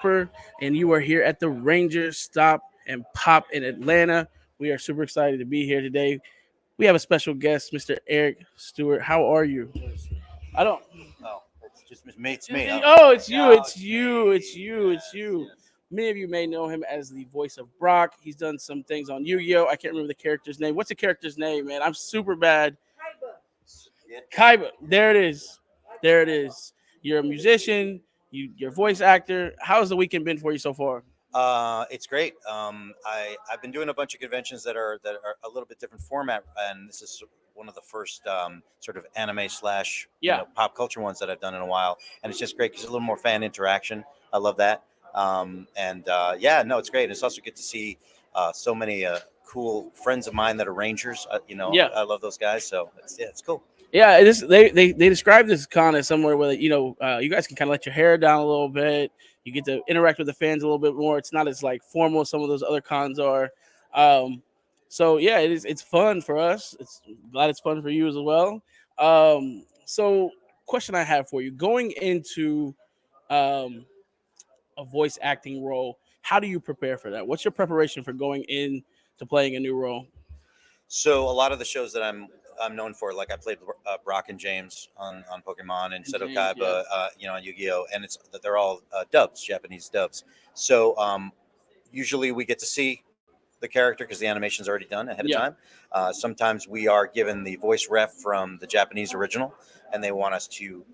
Popper, and you are here at the Rangers Stop and Pop in Atlanta. We are super excited to be here today. We have a special guest, Mr. Eric Stewart. How are you? I don't. Oh, it's just me. It's me. Oh, Oh, it's you. oh, It's it's you. It's me. you. It's Yes, you. yes. Many of you may know him as the voice of Brock. He's done some things on Yu-Gi-Oh. I can't remember the character's name. What's the character's name, man? I'm super bad. Yeah. Kaiba. There it is. There it is. You're a musician. You're a voice actor. How's the weekend been for you so far? It's great. I've been doing a bunch of conventions that are a little bit different format, and this is one of the first sort of anime slash Yeah. pop culture ones that I've done in a while, and it's just great because there's a little more fan interaction. I love that. Yeah, no, it's great. It's also good to see so many cool friends of mine that are Rangers. Yeah. I love those guys, so it's cool. Yeah, it is. They describe this con as somewhere where you guys can kind of let your hair down a little bit. You get to interact with the fans a little bit more. It's not as like formal as some of those other cons are. Um, so yeah, it is. It's fun for us. It's glad it's fun for you as well. So question I have for you: going into um, a voice acting role, how do you prepare for that? What's your preparation for going in to playing a new role? So a lot of the shows that I'm known for, like I played Brock and James on Pokemon and And Seto James, yeah, Kaiba, on Yu-Gi-Oh, and they're all dubs, Japanese dubs. So usually we get to see the character because the animation's already done ahead of yeah, time. Sometimes we are given the voice ref from the Japanese original, and they want us to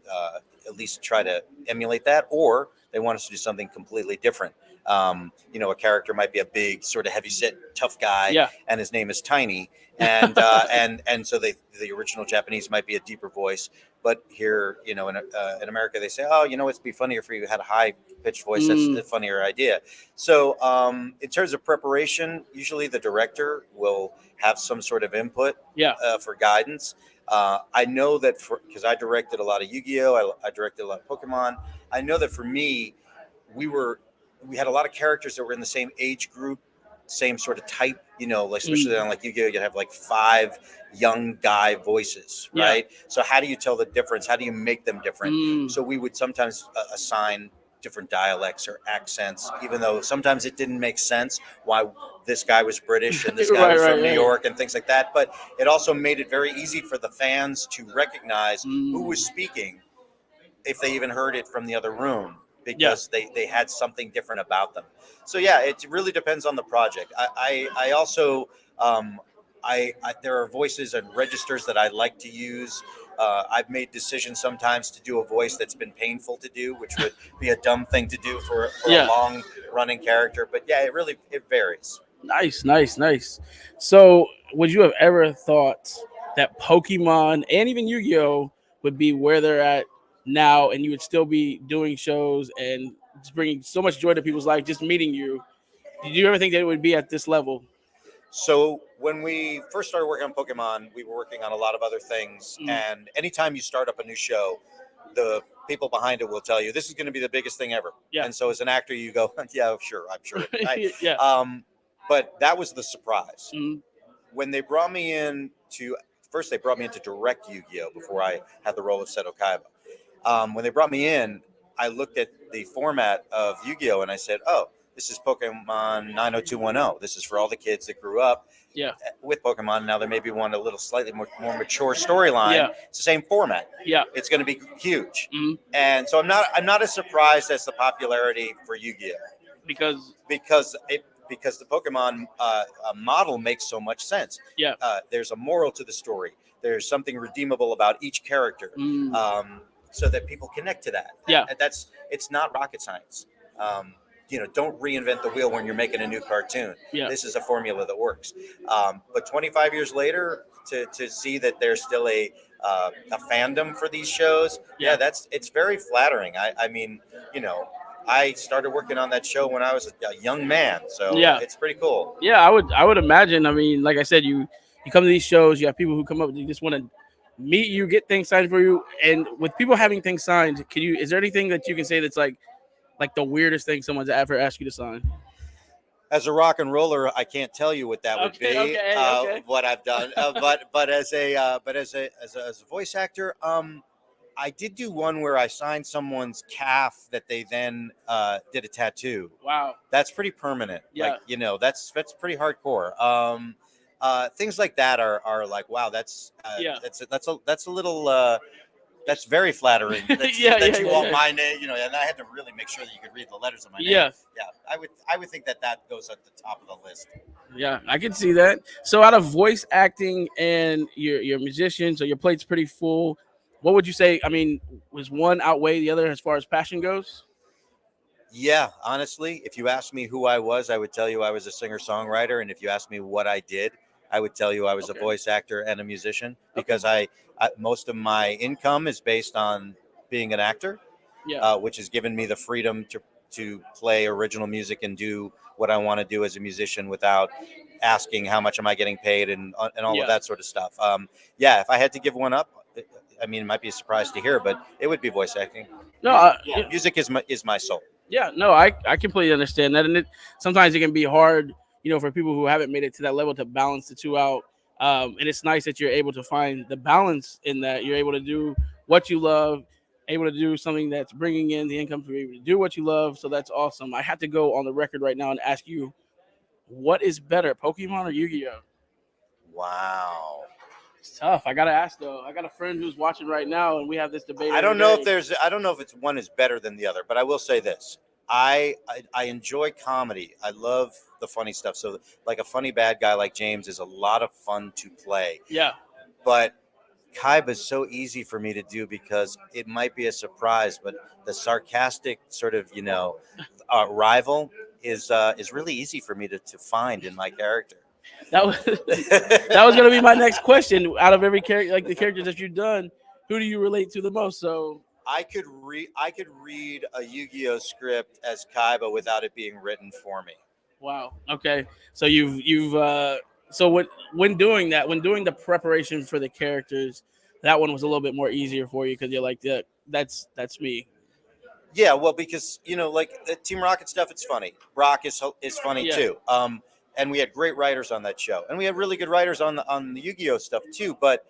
at least try to emulate that, or they want us to do something completely different. A character might be a big, sort of heavy-set, tough guy, yeah. and his name is Tiny, and so the original Japanese might be a deeper voice, but here, in America, they say, oh, it'd be funnier if you had a high pitched voice. That's Mm, a funnier idea. So, in terms of preparation, usually the director will have some sort of input yeah. for guidance. I know that because I directed a lot of Yu-Gi-Oh, I directed a lot of Pokemon. I know that for me, we were we had a lot of characters that were in the same age group, same sort of type. Like especially Mm, on like Yu-Gi-Oh, you have like five young guy voices, yeah. right? So how do you tell the difference? How do you make them different? Mm. So we would sometimes assign different dialects or accents, even though sometimes it didn't make sense why this guy was British and this guy Right, was right, from New right. York and things like that. But it also made it very easy for the fans to recognize who Mm, was speaking if they even heard it from the other room yeah, because they had something different about them. So yeah, it really depends on the project. I also there are voices and registers that I like to use. I've made decisions sometimes to do a voice that's been painful to do, which would be a dumb thing to do for a yeah. long running character. But yeah, it varies. Nice, nice, nice. So, would you have ever thought that Pokemon and even Yu-Gi-Oh would be where they're at now, and you would still be doing shows and just bringing so much joy to people's life, just meeting you? Did you ever think that it would be at this level? So when we first started working on Pokemon, we were working on a lot of other things. Mm, And anytime you start up a new show, the people behind it will tell you this is going to be the biggest thing ever. yeah, And so as an actor, you go, yeah, sure, I'm sure. yeah. But that was the surprise Mm, when they brought me in to. First, they brought me in to direct Yu-Gi-Oh before I had the role of Seto Kaiba. When they brought me in, I looked at the format of Yu-Gi-Oh and I said, "Oh, this is Pokemon 90210. This is for all the kids that grew up yeah, with Pokemon. Now they maybe want a little slightly more mature storyline. yeah, It's the same format. yeah. It's going to be huge, Mm, and so I'm not as surprised as the popularity for Yu-Gi-Oh because because the Pokemon model makes so much sense. yeah, There's a moral to the story. There's something redeemable about each character, mm, so that people connect to that. yeah, And it's not rocket science. Don't reinvent the wheel when you're making a new cartoon. yeah, This is a formula that works. But 25 years later, to see that there's still a fandom for these shows, yeah. yeah, it's very flattering. I mean, you know, I started working on that show when I was a young man, so Yeah, it's pretty cool. yeah, I would imagine. I mean, like I said, you come to these shows, you have people who come up, they just want to meet you, get things signed for you, and with people having things signed, can you? Is there anything that you can say that's like the weirdest thing someone's ever asked you to sign? As a rock and roller, I can't tell you what that would Okay, be, okay, okay. what I've done, but as a voice actor, I did do one where I signed someone's calf that they then did a tattoo. Wow. That's pretty permanent. Yeah. Like, that's pretty hardcore. Things like that are like, wow, Yeah. that's a little that's very flattering. That you want my name, and I had to really make sure that you could read the letters of my name. Yeah. Yeah, I would think that goes at the top of the list. Yeah, I can see that. So out of voice acting and your musician, so your plate's pretty full. What would you say? I mean, was one outweigh the other as far as passion goes? Yeah, honestly, if you asked me who I was, I would tell you I was a singer-songwriter, and if you asked me what I did, I would tell you I was a Okay. voice actor and a musician because I most of my income is based on being an actor, Yeah. which has given me the freedom to play original music and do what I want to do as a musician without asking how much am I getting paid and all Yeah. of that sort of stuff. Yeah, if I had to give one up, I mean, it might be a surprise to hear, but it would be voice acting. No, Music is my soul. yeah, no, I completely understand that, and sometimes it can be hard, for people who haven't made it to that level to balance the two out. And it's nice that you're able to find the balance in that you're able to do what you love, able to do something that's bringing in the income to be able to do what you love. So that's awesome. I have to go on the record right now and ask you, what is better, Pokemon or Yu-Gi-Oh? Wow. It's tough. I gotta ask though. I got a friend who's watching right now, and we have this debate. I don't know if it's one is better than the other, but I will say this. I enjoy comedy. I love the funny stuff. So like a funny bad guy like James is a lot of fun to play. Yeah. But Kaiba is so easy for me to do because it might be a surprise, but the sarcastic sort of rival is really easy for me to find in my character. That was that was gonna be my next question. Out of every character, like the characters that you've done, who do you relate to the most? So I could read a Yu-Gi-Oh script as Kaiba without it being written for me. wow. Okay. So you've so when doing that, when doing the preparation for the characters, that one was a little bit more easier for you because you're like, yeah, that's me. Yeah, well, because like the Team Rocket stuff, it's funny. Brock is funny Yeah. too. And we had great writers on that show, and we had really good writers on the Yu-Gi-Oh stuff too. But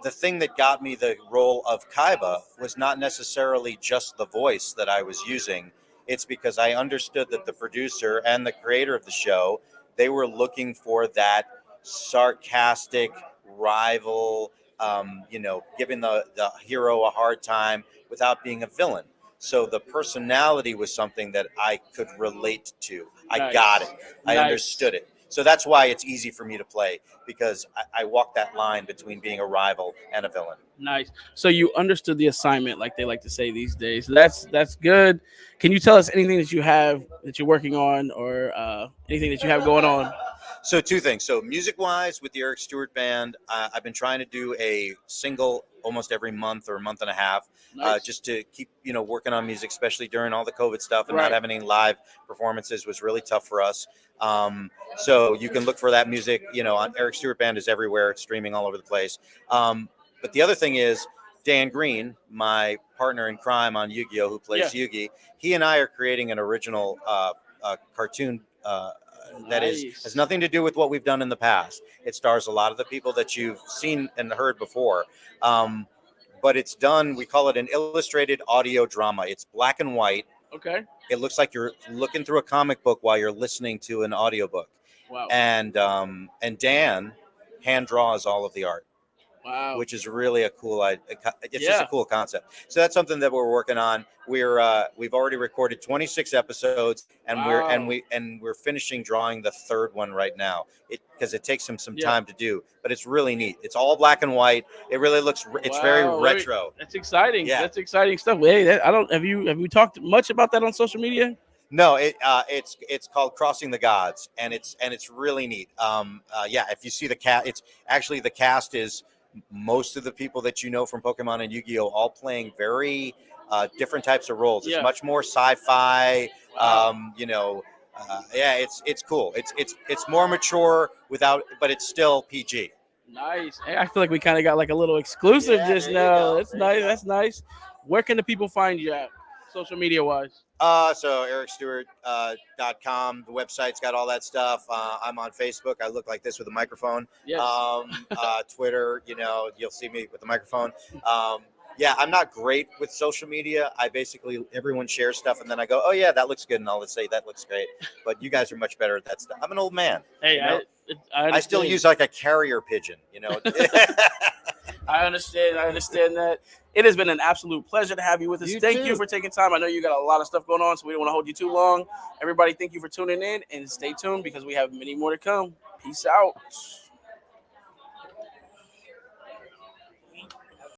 the thing that got me the role of Kaiba was not necessarily just the voice that I was using. It's because I understood that the producer and the creator of the show, they were looking for that sarcastic rival, giving the hero a hard time without being a villain. So the personality was something that I could relate to. I Nice. got it. I Nice. understood it. So that's why it's easy for me to play because I walk that line between being a rival and a villain. Nice. So you understood the assignment, like they like to say these days. That's good. Can you tell us anything that you have that you're working on, or anything that you have going on? So two things. So music-wise, with the Eric Stewart band, I've been trying to do a single almost every month or a month and a half, Nice. just to keep working on music, especially during all the COVID stuff and Right. not having any live performances was really tough for us. So you can look for that music. On Eric Stewart Band is everywhere. It's streaming all over the place. But the other thing is Dan Green, my partner in crime on Yu-Gi-Oh, who plays Yugi. He and I are creating an original cartoon. That Nice. has nothing to do with what we've done in the past. It stars a lot of the people that you've seen and heard before. But it's done, we call it an illustrated audio drama. It's black and white. Okay. It looks like you're looking through a comic book while you're listening to an audiobook. Wow. And Dan hand draws all of the art. Wow. Which is really a cool. It's just a cool concept. So that's something that we're working on. We've already recorded 26 episodes, and Wow. we're finishing drawing the third one right now. Because it takes him some time to do, but it's really neat. It's all black and white. It really looks. It's very retro. That's exciting. Yeah. That's exciting stuff. Hey, I don't. Have you talked much about that on social media? No, it's called Crossing the Gods, and it's really neat. If you see the cast, it's actually the cast is most of the people that you know from Pokemon and Yu-Gi-Oh, all playing very different types of roles. It's much more sci-fi. Wow. It's cool. It's more mature but it's still PG. Nice. Hey, I feel like we kind of got like a little exclusive just now. That's nice. That's nice. Where can the people find you at, social media wise? So ericstewart.com. The website's got all that stuff. I'm on Facebook. I look like this with a microphone. Yes. Twitter, you'll see me with the microphone. Yeah, I'm not great with social media. I basically everyone shares stuff, and then I go, "Oh yeah, that looks good," and I'll say that looks great. But you guys are much better at that stuff. I'm an old man. Hey, You know, I I still understand. use like a carrier pigeon. You know. I understand. I understand that. It has been an absolute pleasure to have you with us. Thank you for taking time. I know you got a lot of stuff going on, so we don't want to hold you too long. Everybody, thank you for tuning in, and stay tuned because we have many more to come. Peace out.